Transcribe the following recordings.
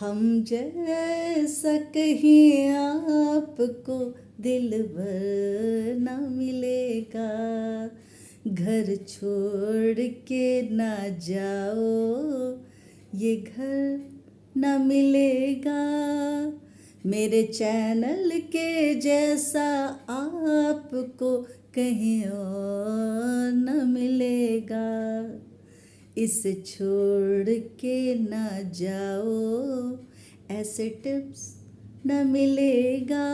हम जैसा कहीं आपको दिलबर न मिलेगा, घर छोड़ के ना जाओ, ये घर न मिलेगा। मेरे चैनल के जैसा आपको कहीं और न मिलेगा, इसे छोड़ के ना जाओ, ऐसे टिप्स न मिलेगा।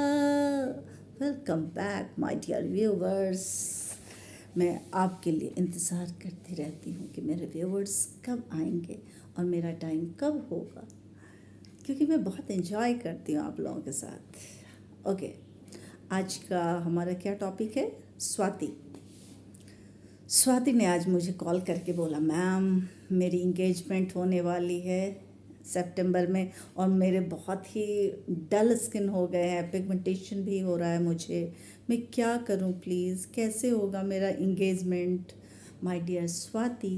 Welcome back my dear viewers. मैं आपके लिए इंतज़ार करती रहती हूँ कि मेरे व्यूवर्स कब आएंगे और मेरा टाइम कब होगा, क्योंकि मैं बहुत एंजॉय करती हूँ आप लोगों के साथ। ओके, आज का हमारा क्या टॉपिक है? स्वाति। स्वाति ने आज मुझे कॉल करके बोला, मैम मेरी इंगेजमेंट होने वाली है सितंबर में और मेरे बहुत ही डल स्किन हो गए हैं, पिगमेंटेशन भी हो रहा है मुझे, मैं क्या करूं प्लीज़, कैसे होगा मेरा इंगेजमेंट? माय डियर स्वाति,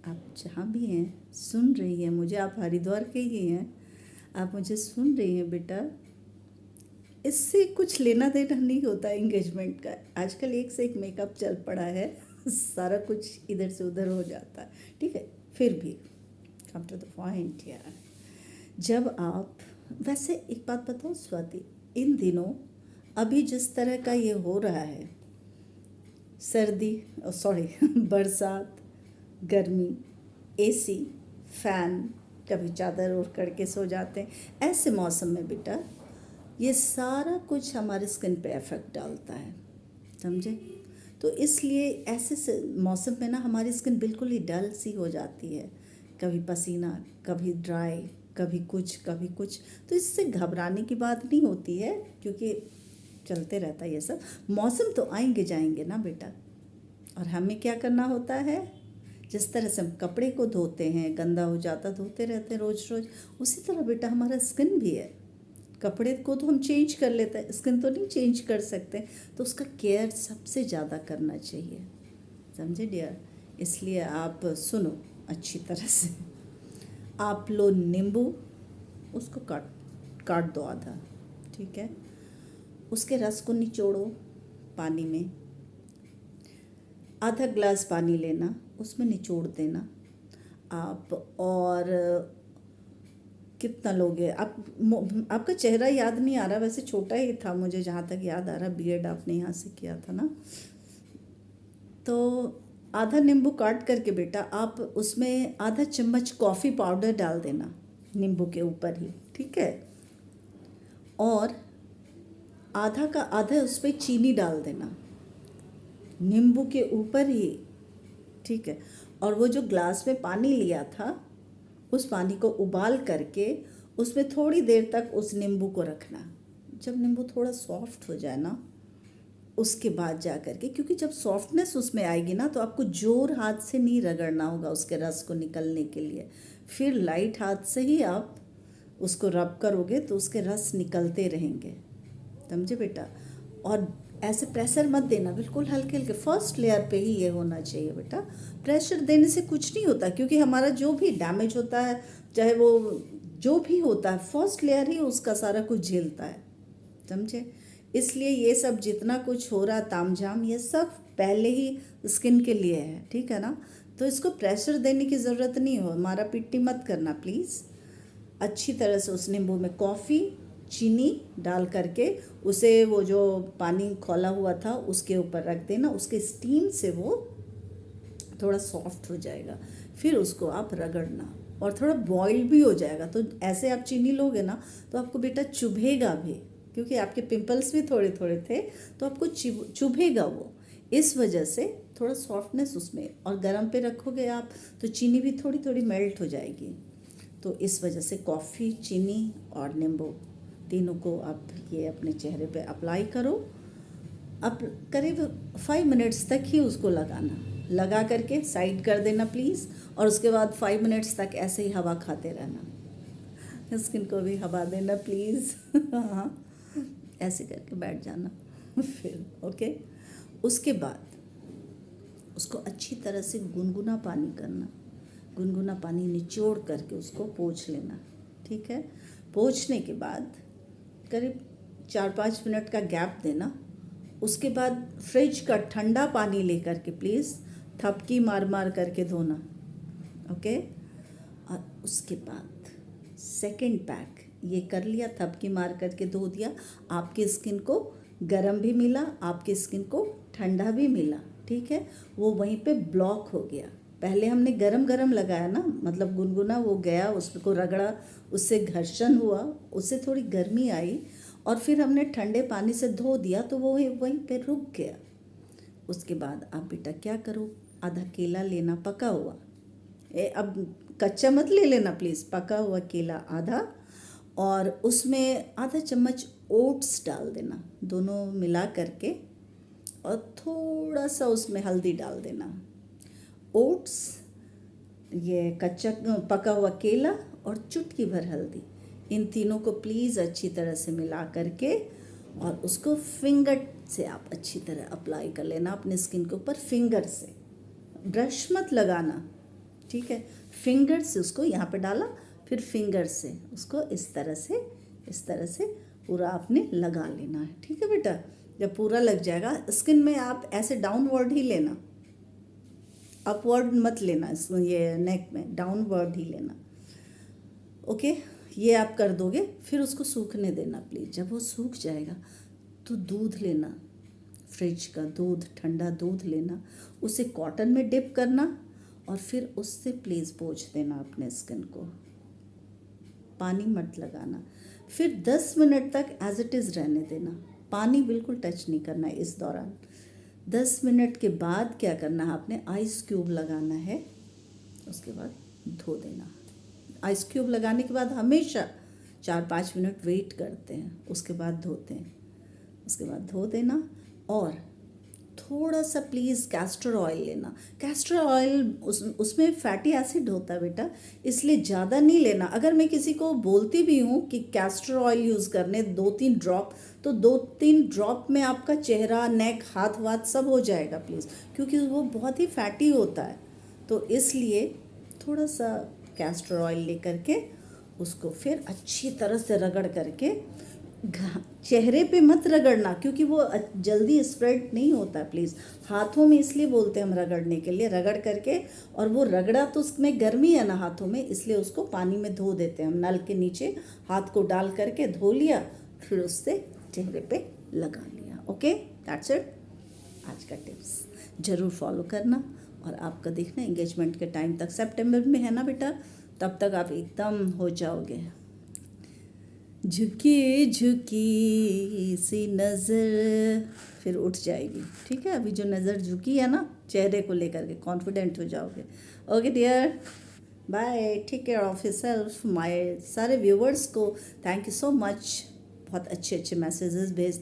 आप जहाँ भी हैं, सुन रही हैं मुझे, आप हरिद्वार के ही हैं, आप मुझे सुन रही हैं बेटा, इससे कुछ लेना देना नहीं होता इंगेजमेंट का। आजकल एक से एक मेकअप चल पड़ा है, सारा कुछ इधर से उधर हो जाता है, ठीक है। फिर भी कम टू द पॉइंट यार। जब आप, वैसे एक बात बताओ स्वाति, इन दिनों अभी जिस तरह का ये हो रहा है, सर्दी सॉरी बरसात, गर्मी, एसी, फैन, कभी चादर ओढ़ करके सो जाते हैं, ऐसे मौसम में बेटा ये सारा कुछ हमारे स्किन पे इफेक्ट डालता है, समझे? तो इसलिए ऐसे मौसम में ना हमारी स्किन बिल्कुल ही डल सी हो जाती है, कभी पसीना, कभी ड्राई, कभी कुछ। तो इससे घबराने की बात नहीं होती है, क्योंकि चलते रहता है ये सब। मौसम तो आएंगे जाएंगे ना बेटा, और हमें क्या करना होता है, जिस तरह से हम कपड़े को धोते हैं, गंदा हो जाता धोते रहते हैं रोज़ रोज़, उसी तरह बेटा हमारा स्किन भी है। कपड़े को तो हम चेंज कर लेते हैं, स्किन तो नहीं चेंज कर सकते, तो उसका केयर सबसे ज़्यादा करना चाहिए, समझे डियर? इसलिए आप सुनो अच्छी तरह से। आप लो नींबू, उसको काट दो आधा, ठीक है। उसके रस को निचोड़ो पानी में, आधा ग्लास पानी लेना, उसमें निचोड़ देना आप। और कितना लोगे आप? आपका चेहरा याद नहीं आ रहा, वैसे छोटा ही था मुझे जहाँ तक याद आ रहा, बीएड आपने यहाँ से किया था ना। तो आधा नींबू काट करके बेटा आप उसमें आधा चम्मच कॉफ़ी पाउडर डाल देना नींबू के ऊपर ही, ठीक है। और आधा का आधा उस पर चीनी डाल देना नींबू के ऊपर ही, ठीक है। और वो जो ग्लास में पानी लिया था, उस पानी को उबाल करके उसमें थोड़ी देर तक उस नींबू को रखना। जब नींबू थोड़ा सॉफ्ट हो जाए ना, उसके बाद जा कर के, क्योंकि जब सॉफ्टनेस उसमें आएगी ना, तो आपको जोर हाथ से नहीं रगड़ना होगा उसके रस को निकलने के लिए, फिर लाइट हाथ से ही आप उसको रब करोगे तो उसके रस निकलते रहेंगे, समझे बेटा? और ऐसे प्रेशर मत देना, बिल्कुल हल्के हल्के, फर्स्ट लेयर पे ही ये होना चाहिए बेटा। प्रेशर देने से कुछ नहीं होता, क्योंकि हमारा जो भी डैमेज होता है, चाहे वो जो भी होता है, फर्स्ट लेयर ही उसका सारा कुछ झेलता है, समझे? इसलिए ये सब जितना कुछ हो रहा तामझाम, ये सब पहले ही स्किन के लिए है, ठीक है ना। तो इसको प्रेशर देने की ज़रूरत नहीं हो, मारा पिट्टी मत करना प्लीज़। अच्छी तरह से उस नींबू में कॉफ़ी, चीनी डाल करके उसे, वो जो पानी खौला हुआ था उसके ऊपर रख देना, उसके स्टीम से वो थोड़ा सॉफ्ट हो जाएगा, फिर उसको आप रगड़ना और थोड़ा बॉईल भी हो जाएगा। तो ऐसे आप चीनी लोगे ना तो आपको बेटा चुभेगा भी, क्योंकि आपके पिंपल्स भी थोड़े थोड़े थे, तो आपको चुभेगा वो, इस वजह से थोड़ा सॉफ्टनेस उसमें। और गर्म पे रखोगे आप तो चीनी भी थोड़ी थोड़ी मेल्ट हो जाएगी, तो इस वजह से कॉफ़ी, चीनी और नींबू तीनों को आप ये अपने चेहरे पे अप्लाई करो। अब करीब 5 मिनट्स तक ही उसको लगाना, लगा करके साइड कर देना प्लीज़, और उसके बाद 5 मिनट्स तक ऐसे ही हवा खाते रहना, स्किन को भी हवा देना प्लीज़। हाँ, ऐसे करके बैठ जाना फिर ओके। उसके बाद उसको अच्छी तरह से गुनगुना पानी करना, गुनगुना पानी निचोड़ करके उसको पोंछ लेना, ठीक है। पोंछने के बाद करीब 4-5 मिनट का गैप देना। उसके बाद फ्रिज का ठंडा पानी लेकर के प्लीज़ थपकी मार मार करके धोना, ओके। और उसके बाद सेकंड पैक ये कर लिया, थपकी मार करके धो दिया, आपकी स्किन को गर्म भी मिला, आपकी स्किन को ठंडा भी मिला, ठीक है। वो वहीं पे ब्लॉक हो गया। पहले हमने गरम गरम लगाया ना, मतलब गुनगुना वो गया, उसको रगड़ा, उससे घर्षण हुआ, उससे थोड़ी गर्मी आई, और फिर हमने ठंडे पानी से धो दिया तो वो वहीं पे रुक गया। उसके बाद आप बेटा क्या करो, आधा केला लेना पका हुआ, अब कच्चा मत ले लेना प्लीज़, पका हुआ केला आधा, और उसमें आधा चम्मच ओट्स डाल देना, दोनों मिला करके, और थोड़ा सा उसमें हल्दी डाल देना। ओट्स, ये कच्चा पका हुआ केला और चुटकी भर हल्दी, इन तीनों को प्लीज़ अच्छी तरह से मिला करके, और उसको फिंगर से आप अच्छी तरह अप्लाई कर लेना अपने स्किन के ऊपर, फिंगर से, ब्रश मत लगाना, ठीक है। फिंगर से उसको यहाँ पे डाला, फिर फिंगर से उसको इस तरह से पूरा आपने लगा लेना है, ठीक है बेटा। जब पूरा लग जाएगा स्किन में, आप ऐसे डाउनवर्ड ही लेना, अपवर्ड मत लेना, ये नेक में डाउनवर्ड ही लेना, ओके। ये आप कर दोगे, फिर उसको सूखने देना प्लीज़। जब वो सूख जाएगा तो दूध लेना, फ्रिज का दूध, ठंडा दूध लेना, उसे कॉटन में डिप करना, और फिर उससे प्लीज़ पोंछ देना अपने स्किन को, पानी मत लगाना। फिर 10 मिनट तक एज इट इज़ रहने देना, पानी बिल्कुल टच नहीं करना है इस दौरान। 10 मिनट के बाद क्या करना है, आपने आइस क्यूब लगाना है, उसके बाद धो देना। आइस क्यूब लगाने के बाद हमेशा 4-5 मिनट वेट करते हैं, उसके बाद धोते हैं, उसके बाद धो देना। और थोड़ा सा प्लीज़ कैस्टर ऑयल लेना। कैस्टर ऑयल उसमें फैटी एसिड होता है बेटा, इसलिए ज़्यादा नहीं लेना। अगर मैं किसी को बोलती भी हूँ कि कैस्टर ऑयल यूज़ करने 2-3 ड्रॉप, तो 2-3 ड्रॉप में आपका चेहरा, नेक, हाथ वाथ सब हो जाएगा प्लीज़, क्योंकि वो बहुत ही फैटी होता है। तो इसलिए थोड़ा सा कैस्टर ऑयल लेकर के उसको फिर अच्छी तरह से रगड़ करके, चेहरे पे मत रगड़ना क्योंकि वो जल्दी स्प्रेड नहीं होता है, प्लीज़ हाथों में, इसलिए बोलते हैं हम रगड़ने के लिए, रगड़ करके, और वो रगड़ा तो उसमें गर्मी है ना हाथों में, इसलिए उसको पानी में धो देते हैं हम, नल के नीचे हाथ को डाल करके धो लिया, फिर उससे चेहरे पे लगा लिया, ओके। That's it. आज का टिप्स ज़रूर फॉलो करना, और आपका देखना एंगेजमेंट के टाइम तक, सितंबर में है ना बेटा, तब तक आप एकदम हो जाओगे। झुकी झुकी सी नज़र फिर उठ जाएगी, ठीक है। अभी जो नज़र झुकी है ना चेहरे को लेकर के, कॉन्फिडेंट हो जाओगे। Okay dear, bye, take care of yourself. My सारे व्यूवर्स को थैंक यू सो मच, बहुत अच्छे अच्छे मैसेजेस भेज